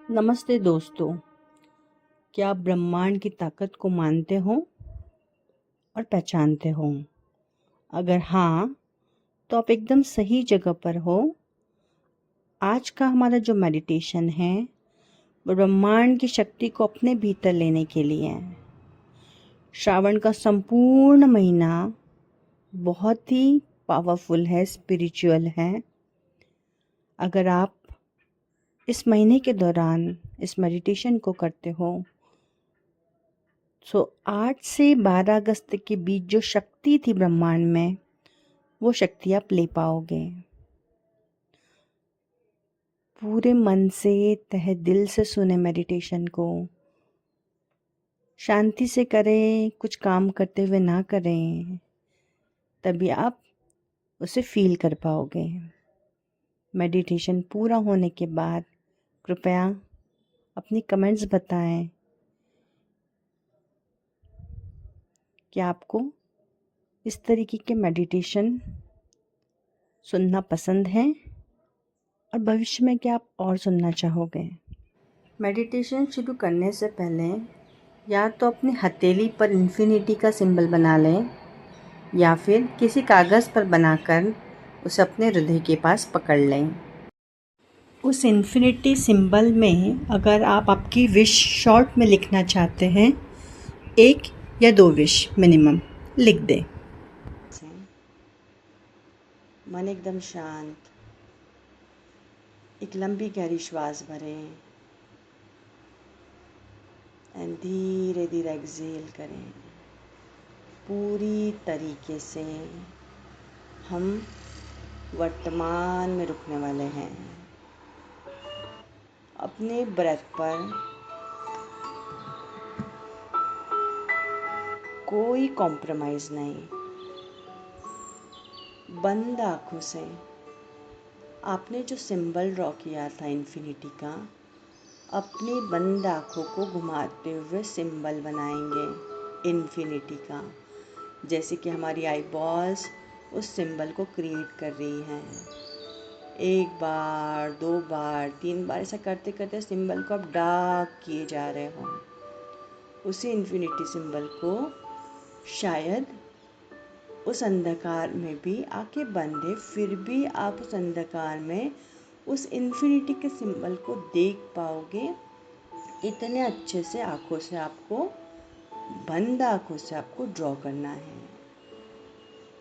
नमस्ते दोस्तों। क्या आप ब्रह्मांड की ताकत को मानते हो और पहचानते हो? अगर हाँ, तो आप एकदम सही जगह पर हो। आज का हमारा जो मेडिटेशन है वो ब्रह्मांड की शक्ति को अपने भीतर लेने के लिए है। श्रावण का संपूर्ण महीना बहुत ही पावरफुल है, स्पिरिचुअल है। अगर आप इस महीने के दौरान इस मेडिटेशन को करते हो 8 से 12 अगस्त के बीच जो शक्ति थी ब्रह्मांड में, वो शक्ति आप ले पाओगे। पूरे मन से, तहे दिल से सुने मेडिटेशन को। शांति से करें, कुछ काम करते हुए ना करें, तभी आप उसे फील कर पाओगे। मेडिटेशन पूरा होने के बाद कृपया अपनी कमेंट्स बताएं कि आपको इस तरीके के मेडिटेशन सुनना पसंद है और भविष्य में क्या आप और सुनना चाहोगे। मेडिटेशन शुरू करने से पहले या तो अपनी हथेली पर इन्फिनिटी का सिंबल बना लें या फिर किसी कागज़ पर बनाकर उसे अपने हृदय के पास पकड़ लें। उस इन्फिनिटी सिंबल में अगर आप आपकी विश शॉर्ट में लिखना चाहते हैं, 1 या 2 विश मिनिमम लिख दें। मन एकदम शांत, एक लंबी गहरी श्वास भरें एंड धीरे धीरे एक्सहेल करें। पूरी तरीके से हम वर्तमान में रुकने वाले हैं। अपने ब्रेथ पर कोई कॉम्प्रोमाइज़ नहीं। बंद आँखों से आपने जो सिंबल ड्रॉ किया था इन्फिनिटी का, अपनी बंद आँखों को घुमाते हुए सिंबल बनाएंगे इन्फिनिटी का। जैसे कि हमारी आई बॉल्स उस सिंबल को क्रिएट कर रही हैं। 1 बार, 2 बार, 3 बार ऐसा करते करते सिंबल को आप डार्क किए जा रहे हो। उसी इन्फिनिटी सिंबल को शायद उस अंधकार में भी आंखें बंद है, फिर भी आप उस अंधकार में उस इन्फिनिटी के सिंबल को देख पाओगे। इतने अच्छे से आँखों से आपको, बंद आँखों से आपको ड्रॉ करना है।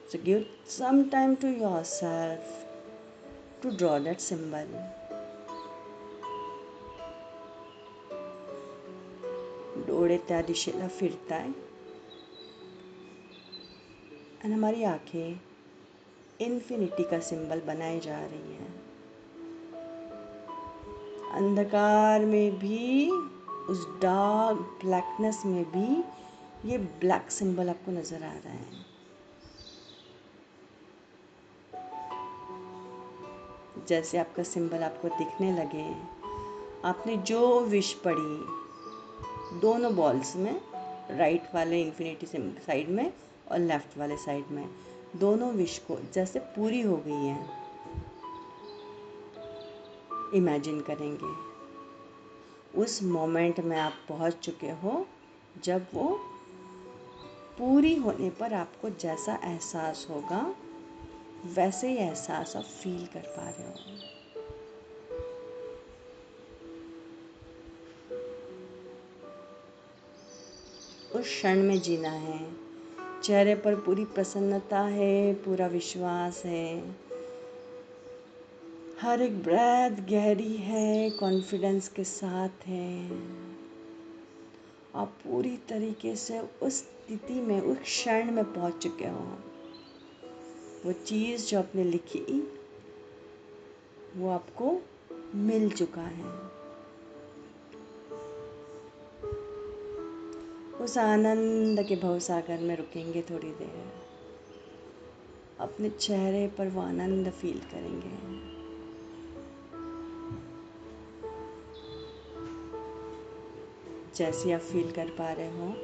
So give some time to yourself to draw that symbol. डोळे त्या दिशेला फिरताय और हमारी आंखें इन्फिनिटी का सिंबल बनाई जा रही है। अंधकार में भी, उस डार्क ब्लैकनेस में भी ये ब्लैक सिंबल आपको नज़र आ रहा है। जैसे आपका सिंबल आपको दिखने लगे, आपने जो विश पढ़ी दोनों बॉल्स में, राइट वाले इन्फिनिटी साइड में और लेफ़्ट वाले साइड में, दोनों विश को जैसे पूरी हो गई है इमेजिन करेंगे। उस मोमेंट में आप पहुंच चुके हो जब वो पूरी होने पर आपको जैसा एहसास होगा वैसे ही एहसास आप फील कर पा रहे हो। उस क्षण में जीना है। चेहरे पर पूरी प्रसन्नता है, पूरा विश्वास है। हर एक ब्रेथ गहरी है, कॉन्फिडेंस के साथ है। आप पूरी तरीके से उस स्थिति में, उस क्षण में पहुंच चुके हो। वो चीज़ जो आपने लिखी वो आपको मिल चुका है। उस आनंद के भवसागर में रुकेंगे थोड़ी देर। अपने चेहरे पर वो आनंद फील करेंगे। जैसे आप फील कर पा रहे हो,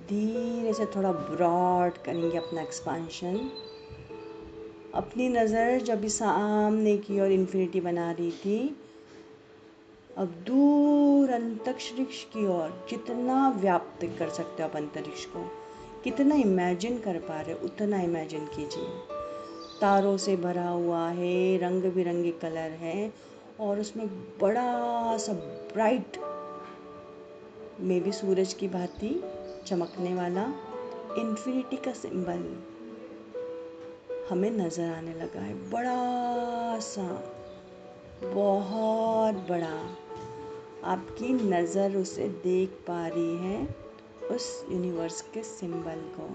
धीरे से थोड़ा ब्रॉड करेंगे अपना एक्सपांशन। अपनी नज़र जब भी सामने की ओर इन्फिनिटी बना रही थी, अब दूर अंतरिक्ष की ओर जितना व्याप्त कर सकते हो आप अंतरिक्ष को, कितना इमेजिन कर पा रहे हो उतना इमेजिन कीजिए। तारों से भरा हुआ है, रंग बिरंगे कलर हैं और उसमें बड़ा सा ब्राइट में भी सूरज की भांति चमकने वाला इन्फिनिटी का सिंबल हमें नजर आने लगा है। बड़ा सा, बहुत बड़ा, आपकी नज़र उसे देख पा रही है, उस यूनिवर्स के सिंबल को।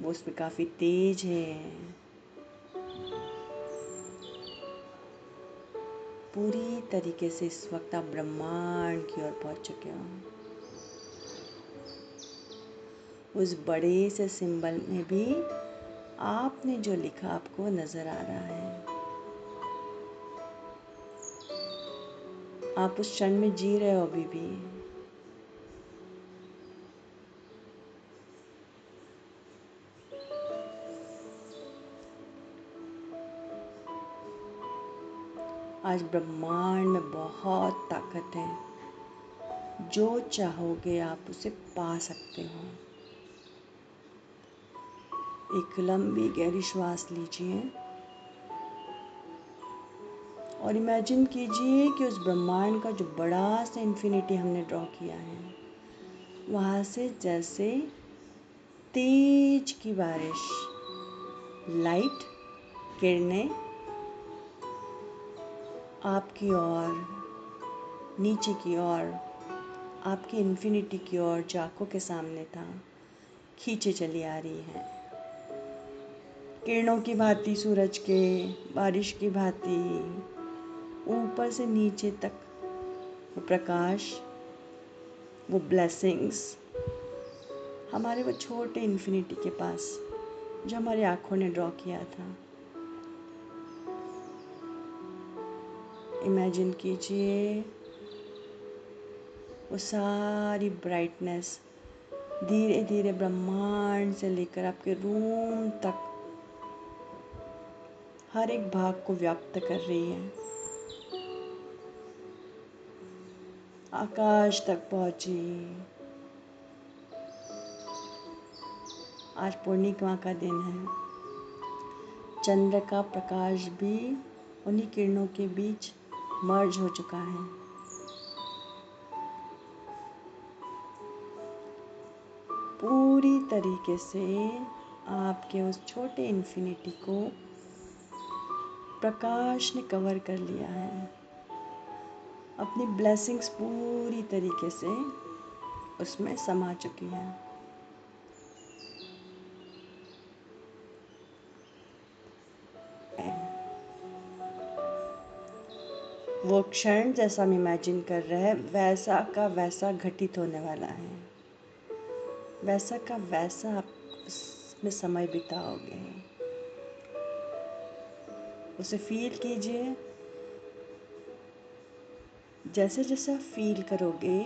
वो उसमें काफ़ी तेज है। पूरी तरीके से इस वक्त आप ब्रह्मांड की ओर पहुंच चुके हो। उस बड़े से सिंबल में भी आपने जो लिखा आपको नजर आ रहा है। आप उस क्षण में जी रहे हो अभी भी। आज ब्रह्मांड में बहुत ताकत है। जो चाहोगे आप उसे पा सकते हो। एक लंबी गहरी श्वास लीजिए और इमेजिन कीजिए कि उस ब्रह्मांड का जो बड़ा सा इन्फिनिटी हमने ड्रॉ किया है, वहाँ से जैसे तेज की बारिश, लाइट किरणें आपकी ओर, नीचे की ओर, आपकी इन्फिनिटी की ओर जो आंखों के सामने था, खींचे चली आ रही है। किरणों की भांति सूरज के, बारिश की भांति ऊपर से नीचे तक वो प्रकाश, वो ब्लेसिंग्स हमारे वो छोटे इन्फिनिटी के पास जो हमारी आंखों ने ड्रॉ किया था। इमेजिन कीजिए वो सारी ब्राइटनेस धीरे धीरे ब्रह्मांड से लेकर आपके रूम तक हर एक भाग को व्याप्त कर रही है। आकाश तक पहुंची। आज पूर्णिमा का दिन है। चंद्र का प्रकाश भी उन्हीं किरणों के बीच मर्ज हो चुका है। पूरी तरीके से आपके उस छोटे इन्फिनिटी को प्रकाश ने कवर कर लिया है। अपनी ब्लेसिंग्स पूरी तरीके से उसमें समा चुकी हैं। वो क्षण जैसा हम इमेजिन कर रहे हैं वैसा का वैसा घटित होने वाला है। वैसा का वैसा आप उसमें समय बिताओगे। उसे फील कीजिए। जैसे जैसे आप फील करोगे,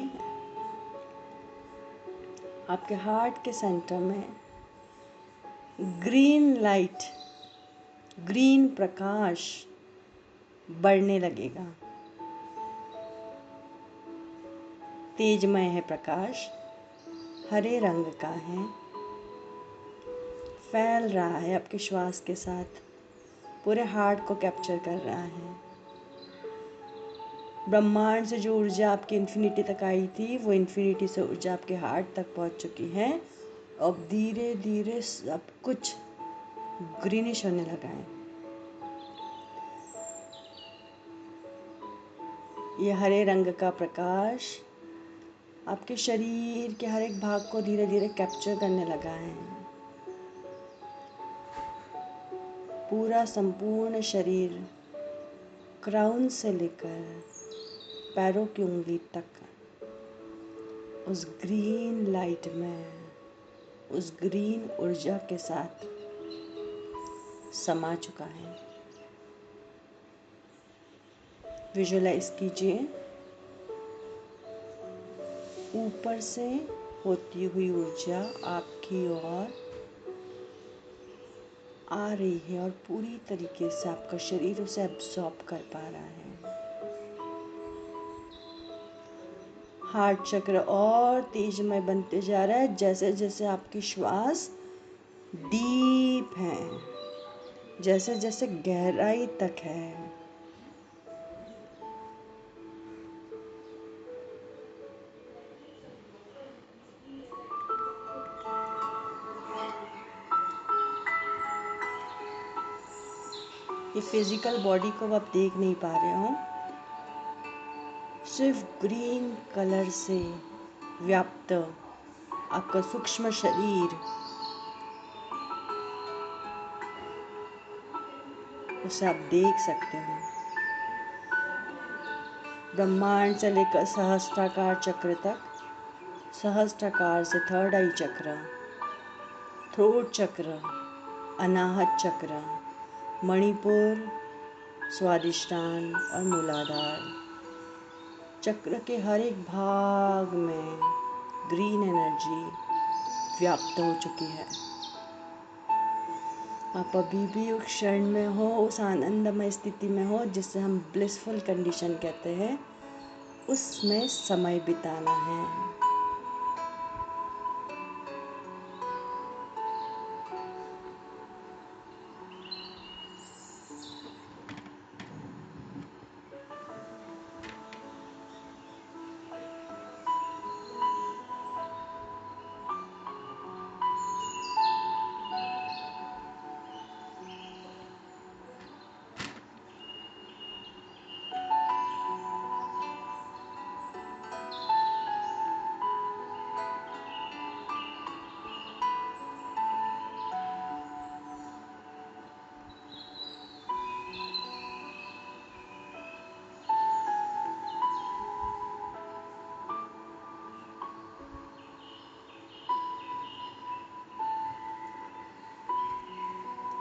आपके हार्ट के सेंटर में ग्रीन लाइट, ग्रीन प्रकाश बढ़ने लगेगा। तेजमय है प्रकाश, हरे रंग का है, फैल रहा है आपके श्वास के साथ, पूरे हार्ट को कैप्चर कर रहा है। ब्रह्मांड से जो ऊर्जा आपकी इन्फिनिटी तक आई थी, वो इन्फिनिटी से ऊर्जा आपके हार्ट तक पहुंच चुकी है। अब धीरे धीरे सब कुछ ग्रीनिश होने लगा है। ये हरे रंग का प्रकाश आपके शरीर के हर एक भाग को धीरे धीरे कैप्चर करने लगा है। पूरा संपूर्ण शरीर, क्राउन से लेकर पैरों की उंगली तक उस ग्रीन लाइट में, उस ग्रीन ऊर्जा के साथ समा चुका है। विजुअलाइज कीजिए ऊपर से होती हुई ऊर्जा आपकी ओर आ रही है और पूरी तरीके से आपका शरीर उसे एब्जॉर्ब कर पा रहा है। हार्ट चक्र और तेजमय बनते जा रहा है जैसे जैसे आपकी श्वास डीप है, जैसे जैसे गहराई तक है। ये फिजिकल बॉडी को आप देख नहीं पा रहे हो, सिर्फ ग्रीन कलर से व्याप्त आपका सूक्ष्म शरीर, उसे आप देख सकते हो। ब्रह्मांड से लेकर सहस्त्राकार चक्र तक, सहस्त्राकार से थर्ड आई चक्र, थ्रोट चक्र, अनाहत चक्र, मणिपुर, स्वादिष्टान और मूलाधार चक्र के हर एक भाग में ग्रीन एनर्जी व्याप्त हो चुकी है। आप अभी भी उस क्षण में हो, उस आनंदमय स्थिति में हो जिसे हम ब्लिसफुल कंडीशन कहते हैं, उसमें समय बिताना है।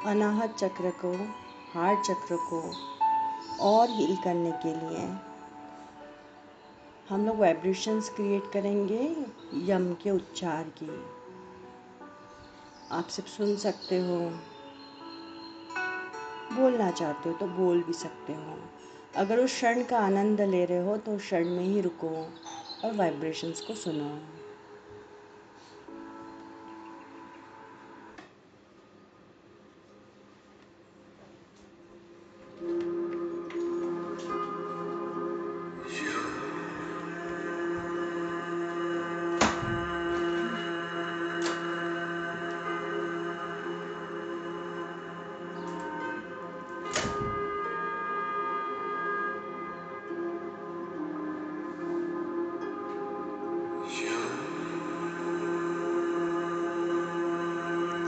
अनाहत चक्र को, हार्ट चक्र को और हील करने के लिए हम लोग वाइब्रेशंस क्रिएट करेंगे यम के उच्चार की। आप सिर्फ सुन सकते हो, बोलना चाहते हो तो बोल भी सकते हो। अगर उस क्षण का आनंद ले रहे हो तो उस क्षण में ही रुको और वाइब्रेशंस को सुनो।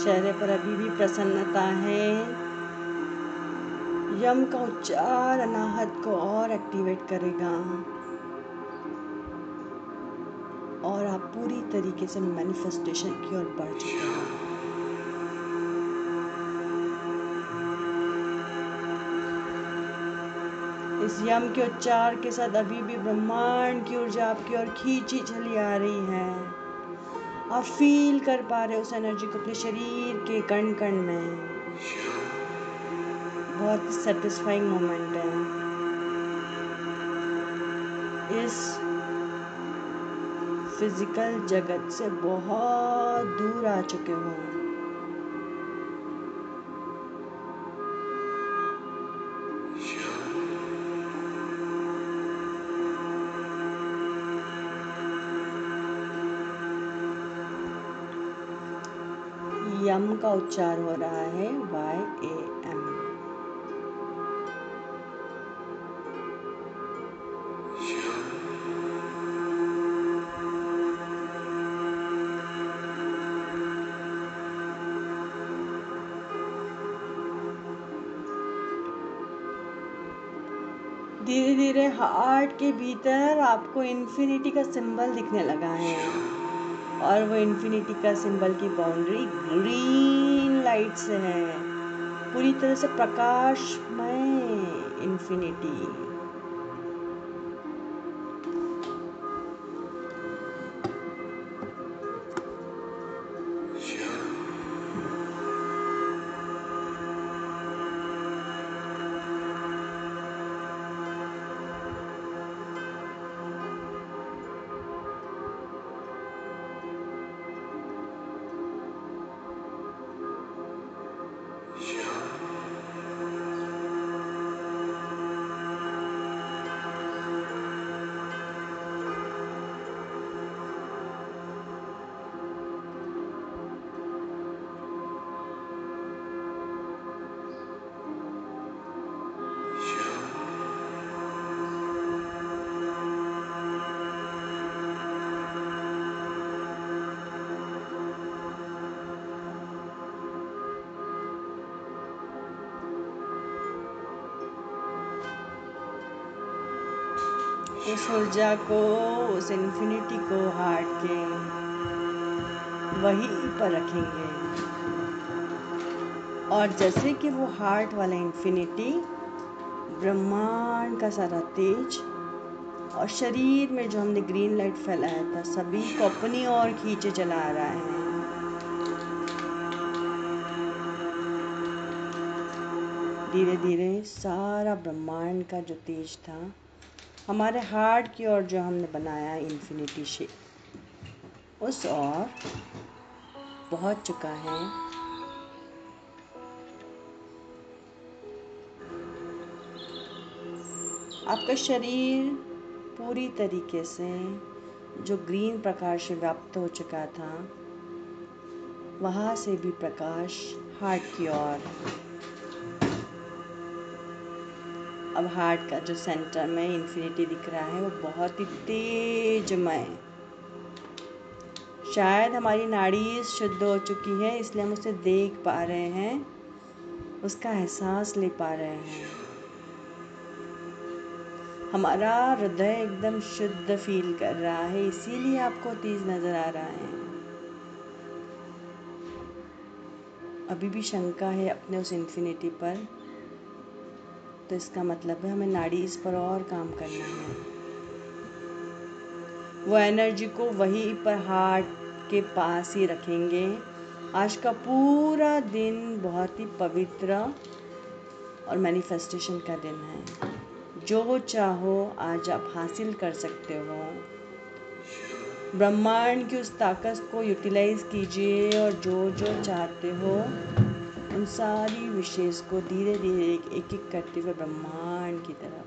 चेहरे पर अभी भी प्रसन्नता है। यम का उच्चार अनाहत को और एक्टिवेट करेगा और आप पूरी तरीके से मैनिफेस्टेशन की ओर बढ़ चुके हैं। इस यम के उच्चार के साथ अभी भी ब्रह्मांड की ऊर्जा आपकी ओर खींची चली आ रही है। आप फील कर पा रहे हो उस एनर्जी को अपने शरीर के कण कण में। बहुत ही सेटिस्फाइंग मोमेंट है। इस फिजिकल जगत से बहुत दूर आ चुके हो। यम का उच्चार हो रहा है YAM। धीरे धीरे हार्ट के भीतर आपको इन्फिनिटी का सिंबल दिखने लगा है और वो इन्फिनिटी का सिंबल की बाउंड्री ग्रीन लाइट से है, पूरी तरह से प्रकाशमय इन्फिनिटी। उस ऊर्जा को, उस इन्फिनिटी को हार्ट के वहीं पर रखेंगे। और जैसे कि वो हार्ट वाला इन्फिनिटी ब्रह्मांड का सारा तेज और शरीर में जो हमने ग्रीन लाइट फैलाया था सभी को अपनी ओर खींचे चला रहा है। धीरे धीरे सारा ब्रह्मांड का जो तेज था हमारे हार्ट की ओर जो हमने बनाया इन्फिनिटी शेप उस ओर पहुंच चुका है। आपका शरीर पूरी तरीके से जो ग्रीन प्रकाश से व्याप्त हो चुका था वहाँ से भी प्रकाश हार्ट की ओर। अब हार्ट का जो सेंटर में इन्फिनिटी दिख रहा है वो बहुत ही तेजमय, शायद हमारी नाड़ी शुद्ध हो चुकी है इसलिए हम उसे देख पा रहे हैं, उसका एहसास ले पा रहे हैं। हमारा हृदय एकदम शुद्ध फील कर रहा है इसीलिए आपको तेज नजर आ रहा है। अभी भी शंका है अपने उस इन्फिनिटी पर, तो इसका मतलब है हमें नाड़ी इस पर और काम करना है। वो एनर्जी को वहीं पर हार्ट के पास ही रखेंगे। आज का पूरा दिन बहुत ही पवित्र और मैनिफेस्टेशन का दिन है। जो चाहो आज आप हासिल कर सकते हो। ब्रह्मांड की उस ताकत को यूटिलाइज कीजिए और जो जो चाहते हो उन सारी विशेष को धीरे धीरे एक एक करते हुए ब्रह्मांड की तरफ।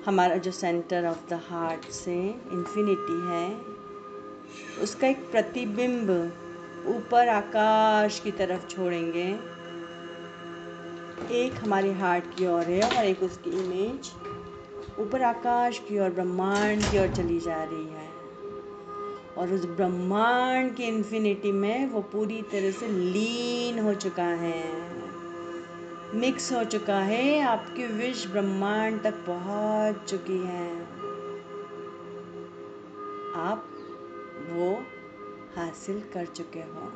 हमारा जो सेंटर ऑफ द हार्ट से इन्फिनिटी है उसका एक प्रतिबिंब ऊपर आकाश की तरफ छोड़ेंगे। एक हमारे हार्ट की ओर है और एक उसकी इमेज ऊपर आकाश की ओर ब्रह्मांड की ओर चली जा रही है। और उस ब्रह्मांड की इन्फिनिटी में वो पूरी तरह से लीन हो चुका है, मिक्स हो चुका है। आपकी विश ब्रह्मांड तक पहुंच चुकी है। आप वो हासिल कर चुके हो।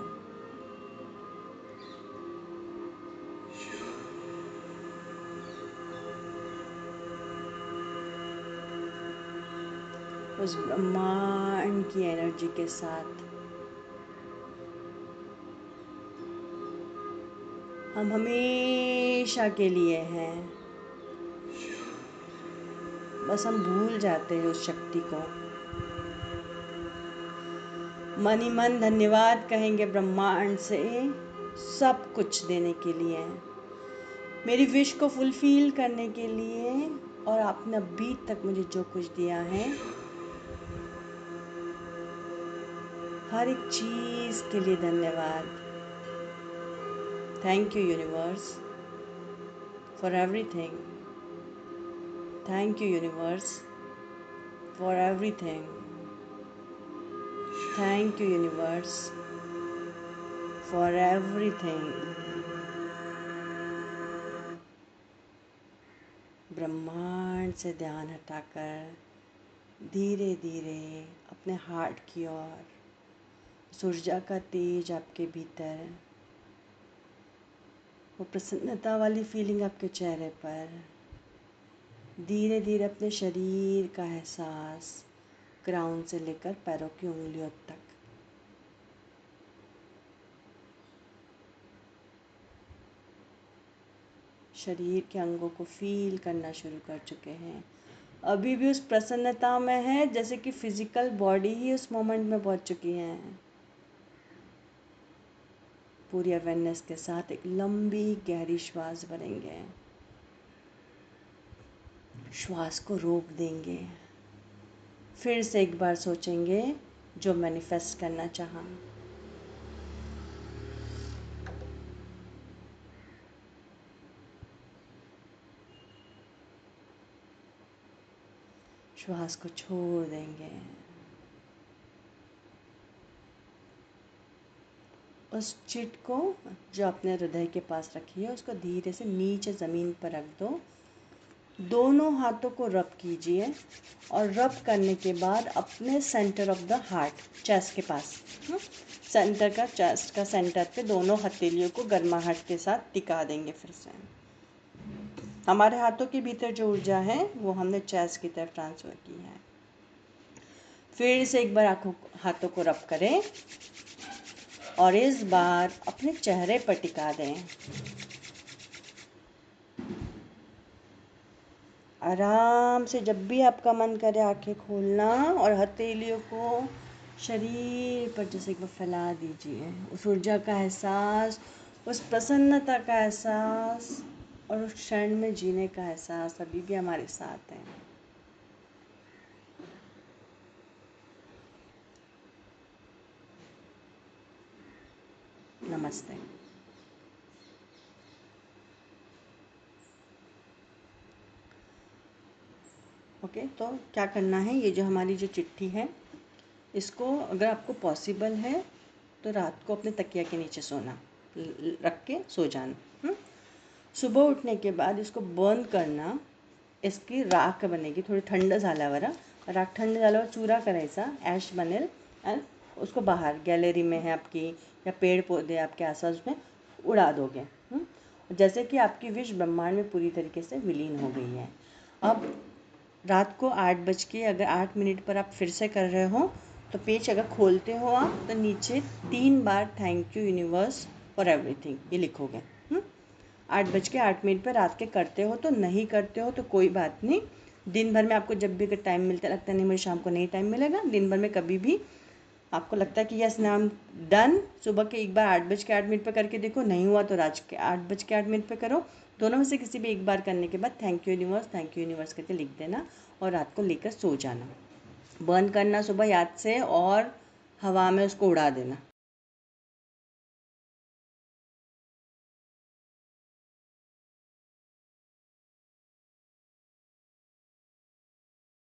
उस ब्रह्मांड की एनर्जी के साथ हम हमेशा के लिए हैं। बस हम भूल जाते हैं उस शक्ति को। मन ही मन धन्यवाद कहेंगे ब्रह्मांड से सब कुछ देने के लिए, मेरी विश को फुलफिल करने के लिए। और आपने अभी तक मुझे जो कुछ दिया है हर एक चीज़ के लिए धन्यवाद। Thank you universe for everything. Thank you universe for everything. Thank you universe for everything. ब्रह्मांड से ध्यान हटाकर धीरे धीरे अपने हार्ट की ओर, ऊर्जा का तेज आपके भीतर, वो प्रसन्नता वाली फीलिंग आपके चेहरे पर, धीरे धीरे अपने शरीर का एहसास क्राउन से लेकर पैरों की उंगलियों तक। शरीर के अंगों को फील करना शुरू कर चुके हैं। अभी भी उस प्रसन्नता में है जैसे कि फिजिकल बॉडी ही उस मोमेंट में पहुंच चुकी है। पूरी अवेयरनेस के साथ एक लंबी गहरी श्वास भरेंगे, श्वास को रोक देंगे, फिर से एक बार सोचेंगे जो मैनिफेस्ट करना चाहा। श्वास को छोड़ देंगे। उस चिट को जो अपने हृदय के पास रखी है उसको धीरे से नीचे ज़मीन पर रख दो दोनों हाथों को रब कीजिए और रब करने के बाद अपने centre of the heart, chest के पास, सेंटर का, चेस्ट का सेंटर पे दोनों हथेलियों को गर्माहट के साथ टिका देंगे। फिर से हमारे हाथों के भीतर जो ऊर्जा है वो हमने चेस्ट की तरफ ट्रांसफ़र की है। फिर से एक बार हाथों को रब करें और इस बार अपने चेहरे पर टिका दें। आराम से जब भी आपका मन करे आंखें खोलना और हथेलियों को शरीर पर जैसे एक बार फैला दीजिए। उस ऊर्जा का एहसास, उस प्रसन्नता का एहसास और उस क्षण में जीने का एहसास अभी भी हमारे साथ है। नमस्ते। ओके, तो क्या करना है, ये जो हमारी जो चिट्ठी है इसको अगर आपको पॉसिबल है तो रात को अपने तकिया के नीचे सोना, रख के सो जाना। सुबह उठने के बाद इसको बर्न करना, इसकी राख बनेगी, थोडी थंड झाल्यावर राख थंड झाल्यावर चूरा करायचा, ॲश बनेल एंड उसको बाहर गैलरी में है आपकी या पेड़ पौधे आपके आसपास में उड़ा दोगे। जैसे कि आपकी विश ब्रह्मांड में पूरी तरीके से विलीन हो गई है। अब रात को 8:08 पर आप फिर से कर रहे हो तो पेज अगर खोलते हो आप तो नीचे 3 बार thank you universe for everything ये लिखोगे। 8:08 पर रात के करते हो तो, नहीं करते हो तो कोई बात नहीं। दिन भर में आपको जब भी अगर टाइम मिलता, लगता नहीं मुझे शाम को नहीं टाइम मिलेगा, दिन भर में कभी भी आपको लगता है कि यस नाम डन, सुबह के एक बार 8:08 पर करके देखो, नहीं हुआ तो रात के 8:08 पर करो। दोनों में से किसी भी एक बार करने के बाद थैंक यू यूनिवर्स करके लिख देना और रात को लेकर सो जाना। बर्न करना सुबह याद से और हवा में उसको उड़ा देना।